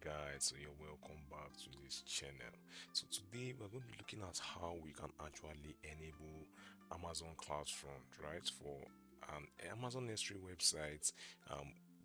guys, so you're welcome back to this channel. So today we're going to be looking at how we can actually enable Amazon CloudFront, right? For an Amazon S3 website,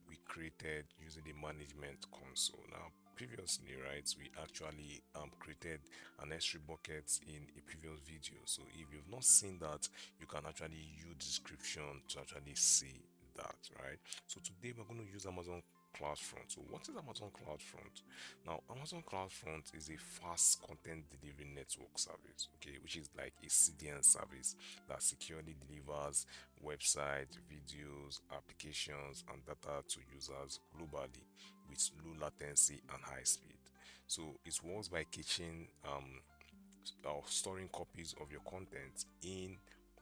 we created using the management console. Now, previously, right, we actually created an S3 bucket in a previous video. So if you've not seen that, you can actually use description to actually see that, right? So today we're going to use Amazon CloudFront. So what is Amazon CloudFront? Now, Amazon CloudFront is a fast content delivery network service, okay, which is like a CDN service that securely delivers websites, videos, applications, and data to users globally with low latency and high speed. So it works by caching or storing copies of your content in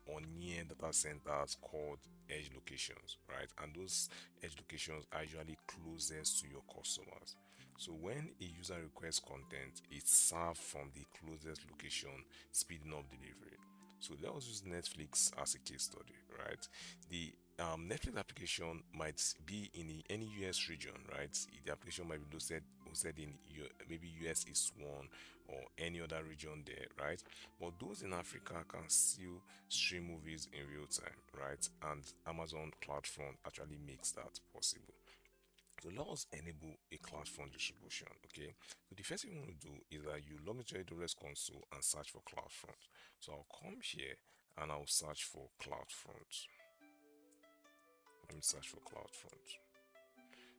or near data centers called edge locations, right? And those edge locations are usually closest to your customers. So when a user requests content, it's served from the closest location, speeding up delivery. So let us use Netflix as a case study, right? The Netflix application might be in any US region, right? The application might be hosted in maybe US East one or any other region there, right? But those in Africa can still stream movies in real time, right? And Amazon CloudFront actually makes that possible. So let us enable a CloudFront distribution. Okay. So the first thing you want to do is that you log into your AWS console and search for CloudFront. So I'll come here and I'll search for CloudFront. Let me search for CloudFront.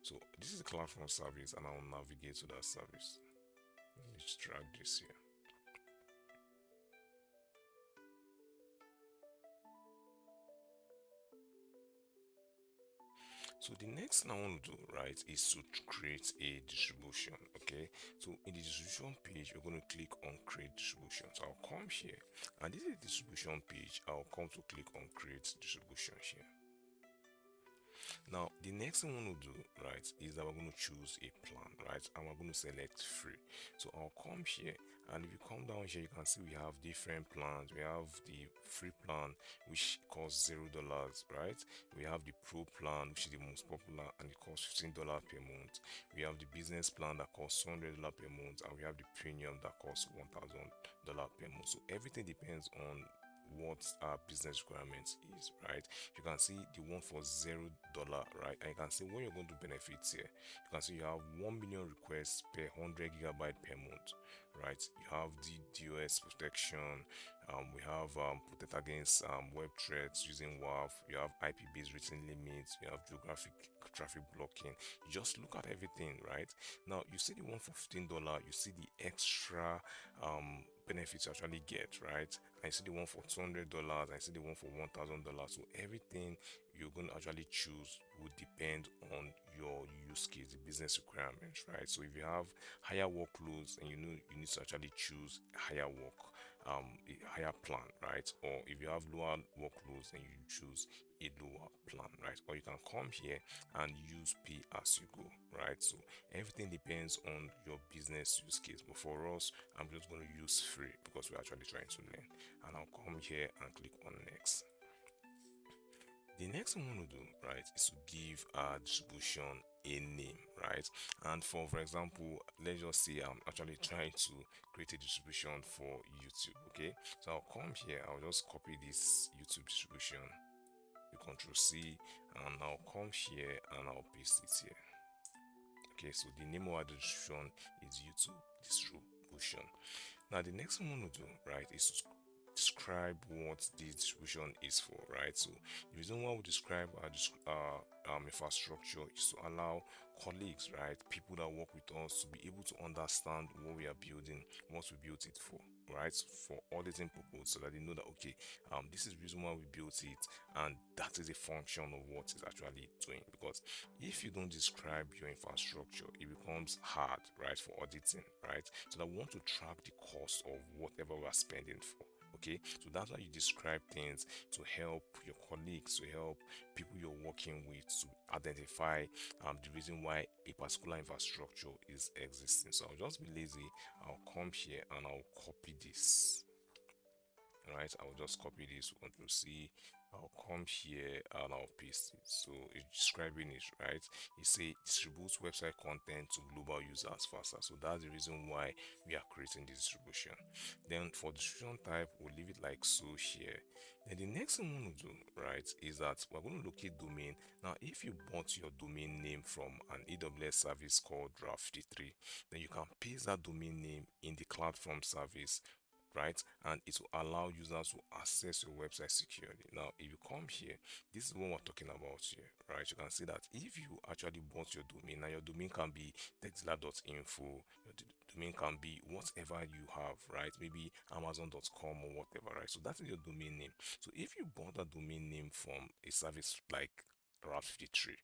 So this is the CloudFront service, and I'll navigate to that service. Let me just drag this here. So the next thing I want to do, right, is to create a distribution. Okay. So in the distribution page, we're going to click on create distribution. So I'll come here, and this is the distribution page. I'll come to click on create distribution here. Now, the next thing we want to do, right, is that we're going to choose a plan, right, and we're going to select free. So I'll come here, and if you come down here, you can see we have different plans. We have the free plan, which costs $0, right? We have the pro plan, which is the most popular, and it costs $15 per month. We have the business plan that costs $200 per month, and we have the premium that costs $1,000 per month. So everything depends on what our business requirements is, right? You can see the one for $0, right? And you can see when you're going to benefit here. You can see you have 1 million requests per 100 gigabyte per month, right? You have the DOS protection. We have protect against web threats using WAF. You have IP-based rating limits. You have geographic traffic blocking. You just look at everything, right? Now you see the one for $15. You see the extra benefits you actually get, right? I see the one for $200, I see the one for $1,000. So everything you're going to actually choose will depend on your use case, the business requirements, right? So if you have higher workloads and you know you need to actually choose higher a higher plan, right? Or if you have lower workloads and you choose a lower plan, right? Or you can come here and use pay as you go, right? So everything depends on your business use case. But for us, I'm just going to use free because we're actually trying to learn. And I'll come here and click on next. The next thing we want to do, right, is to give our distribution a name, right? And for example, let's just say I'm actually trying to create a distribution for YouTube. Okay, so I'll come here, I'll just copy this YouTube distribution, you Control C, and I'll come here and I'll paste it here. Okay, so the name of our distribution is YouTube distribution. Now the next thing we want to do, right, is to describe what the distribution is for, right? So the reason why we describe our infrastructure is to allow colleagues, right, people that work with us to be able to understand what we are building, what we built it for, right, for auditing purpose, so that they know that okay, this is the reason why we built it, and that is a function of what it's actually doing. Because if you don't describe your infrastructure, it becomes hard, right, for auditing, right? So that we want to track the cost of whatever we are spending for. Okay, so that's why you describe things to help your colleagues, to help people you're working with to identify the reason why a particular infrastructure is existing. So I'll just be lazy, I'll come here and I'll copy this. Right, I'll just copy this, Control C, I'll come here and I'll paste it. So it's describing it, right? It say distributes website content to global users faster. So that's the reason why we are creating this distribution. Then for distribution type, we'll leave it like so here. Then the next thing we want to do, right, is that we're going to locate domain. Now, if you bought your domain name from an AWS service called Draft 53, then you can paste that domain name in the CloudFront service, right? And it will allow users to access your website securely. Now, if you come here, this is what we're talking about here, right? You can see that if you actually bought your domain, now your domain can be textila.info, your domain can be whatever you have, right? Maybe amazon.com or whatever, right? So that is your domain name. So if you bought a domain name from a service like Route 53,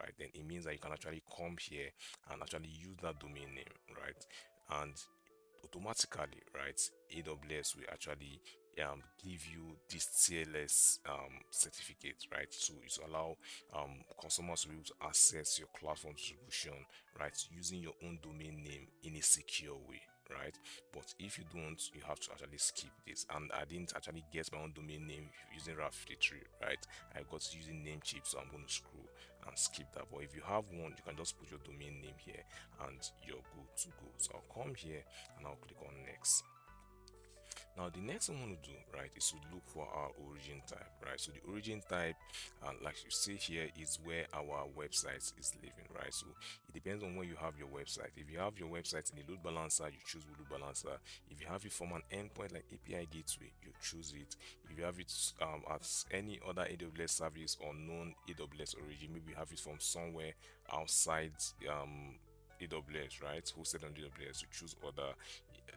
right, then it means that you can actually come here and actually use that domain name, right? And automatically, right, AWS will actually give you this TLS certificate, right? So it will allow customers to be able to access your CloudFront distribution, right, using your own domain name in a secure way, right? But if you don't, you have to actually skip this. And I didn't actually get my own domain name using Route 53, right? I got using Namecheap, so I'm going to scroll and skip that. But if you have one, you can just put your domain name here and you're good to go. So I'll come here and I'll click on next. Now the next thing I want to do, right, is to look for our origin type, right? So the origin type, like you see here, is where our website is living, right? So it depends on where you have your website. If you have your website in a load balancer, you choose load balancer. If you have it from an endpoint like API gateway, you choose it. If you have it as any other AWS service or known AWS origin, maybe you have it from somewhere outside AWS, right, hosted on AWS, you choose other.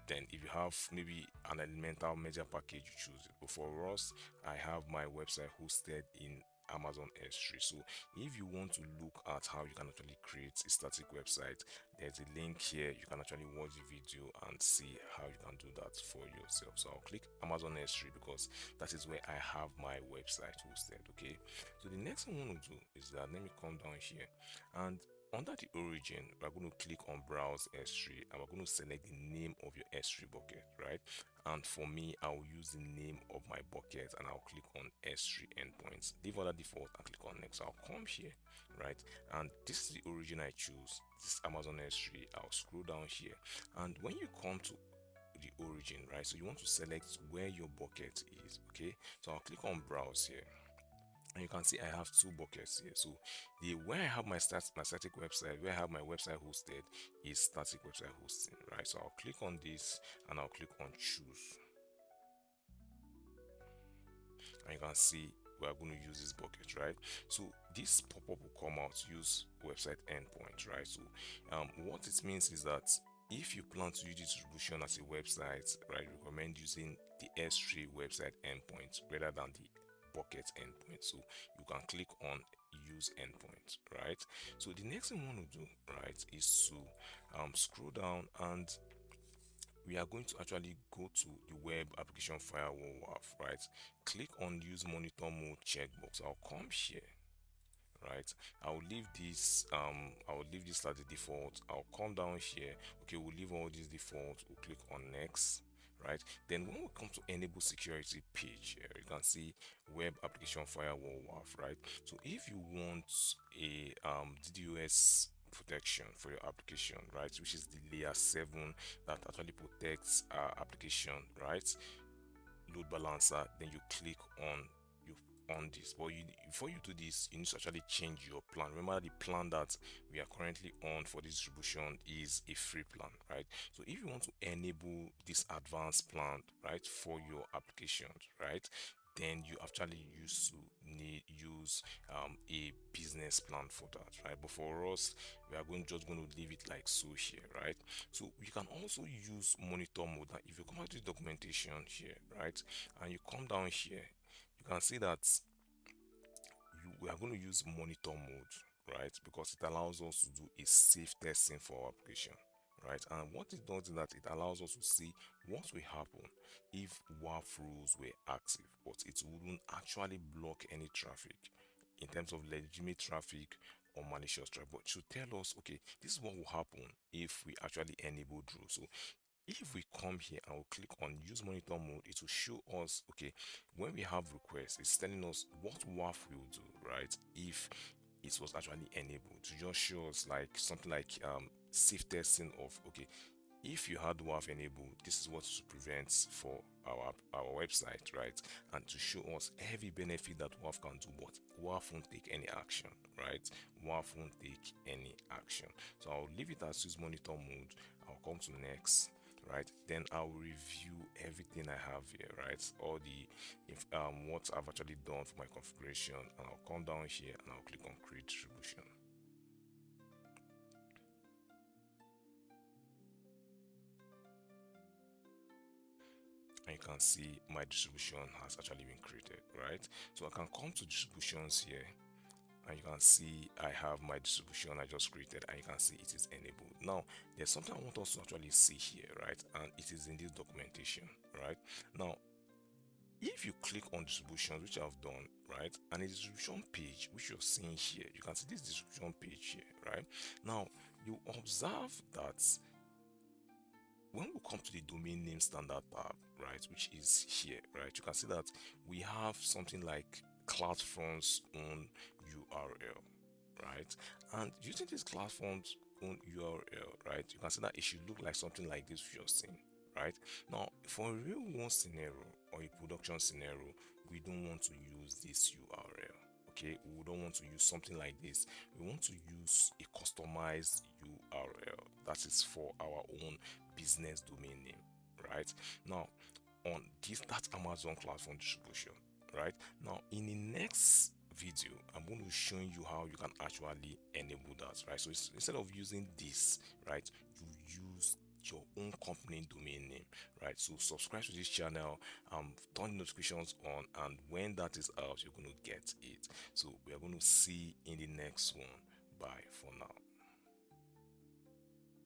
Then if you have maybe an elemental media package, you choose it. But for us, I have my website hosted in Amazon S3. So if you want to look at how you can actually create a static website, there's a link here. You can actually watch the video and see how you can do that for yourself. So I'll click Amazon S3 because that is where I have my website hosted. Okay, so the next thing I want to do is that let me come down here, and under the origin, we're going to click on browse S3 and we're going to select the name of your S3 bucket, right? And for me, I'll use the name of my bucket and I'll click on S3 endpoints. Leave other default and click on next. I'll come here, right? And this is the origin I choose. This is Amazon S3. I'll scroll down here. And when you come to the origin, right? So you want to select where your bucket is, okay? So I'll click on browse here. And you can see I have two buckets here. So the where I have my static website, where I have my website hosted is static website hosting, right? So I'll click on this and I'll click on choose. And you can see we're going to use this bucket, right? So this pop-up will come out, use website endpoint, right? So what it means is that if you plan to use distribution as a website, right, recommend using the S3 website endpoint rather than the bucket endpoint. So you can click on use endpoint, right? So the next thing we want to do, right, is to scroll down, and we are going to actually go to the web application firewall WAF, right? Click on use monitor mode checkbox. I'll come here, right? I'll leave this as the default. I'll come down here. Okay, we'll leave all these default. We'll click on next, right? Then when we come to enable security page here, you can see web application firewall WAF, right? So if you want a DDoS protection for your application, right, which is the layer 7 that actually protects application, right, load balancer, then you click on this. But before you do this, you need to actually change your plan. Remember, the plan that we are currently on for this distribution is a free plan, right? So if you want to enable this advanced plan, right, for your applications, right, then you actually use a business plan for that, right? But for us, we are just going to leave it like so here, right? So you can also use monitor mode. Now if you come out to the documentation here, right, and you come down here, you can see that we are going to use monitor mode, right, because it allows us to do a safe testing for our application, right? And what it does is that it allows us to see what will happen if WAF rules were active, but it wouldn't actually block any traffic in terms of legitimate traffic or malicious traffic, but to tell us, okay, this is what will happen if we actually enable rules. So if we come here and we click on use monitor mode, it will show us, okay, when we have requests, it's telling us what WAF will do, right? If it was actually enabled, to just show us like something like safe testing of, okay, if you had WAF enabled, this is what to prevent for our website, right? And to show us every benefit that WAF can do, but WAF won't take any action, right? WAF won't take any action. So I'll leave it as use monitor mode. I'll come to next, right? Then I'll review everything I have here, right? All the what I've actually done for my configuration, and I'll come down here and I'll click on create distribution. And you can see my distribution has actually been created, right? So I can come to distributions here, and you can see I have my distribution I just created, and you can see it is enabled. Now there's something I want us to actually see here, right? And it is in this documentation, right? Now if you click on distributions, which I've done, right, and the distribution page which you're seeing here, you can see this distribution page here, right? Now you observe that when we come to the domain name standard tab, right, which is here, right, you can see that we have something like CloudFront's own URL, right? And using this CloudFront's own URL, right, you can see that it should look like something like this you're seeing, right? Now, for a real world scenario or a production scenario, we don't want to use this URL. Okay, we don't want to use something like this. We want to use a customized URL that is for our own business domain name, right? Now on this, that's Amazon CloudFront Distribution, right? Now in the next video, I'm going to show you how you can actually enable that, right? So instead of using this, right, you use your own company domain name, right? So subscribe to this channel, turn notifications on, and when that is out, you're going to get it. So we are going to see in the next one. Bye for now.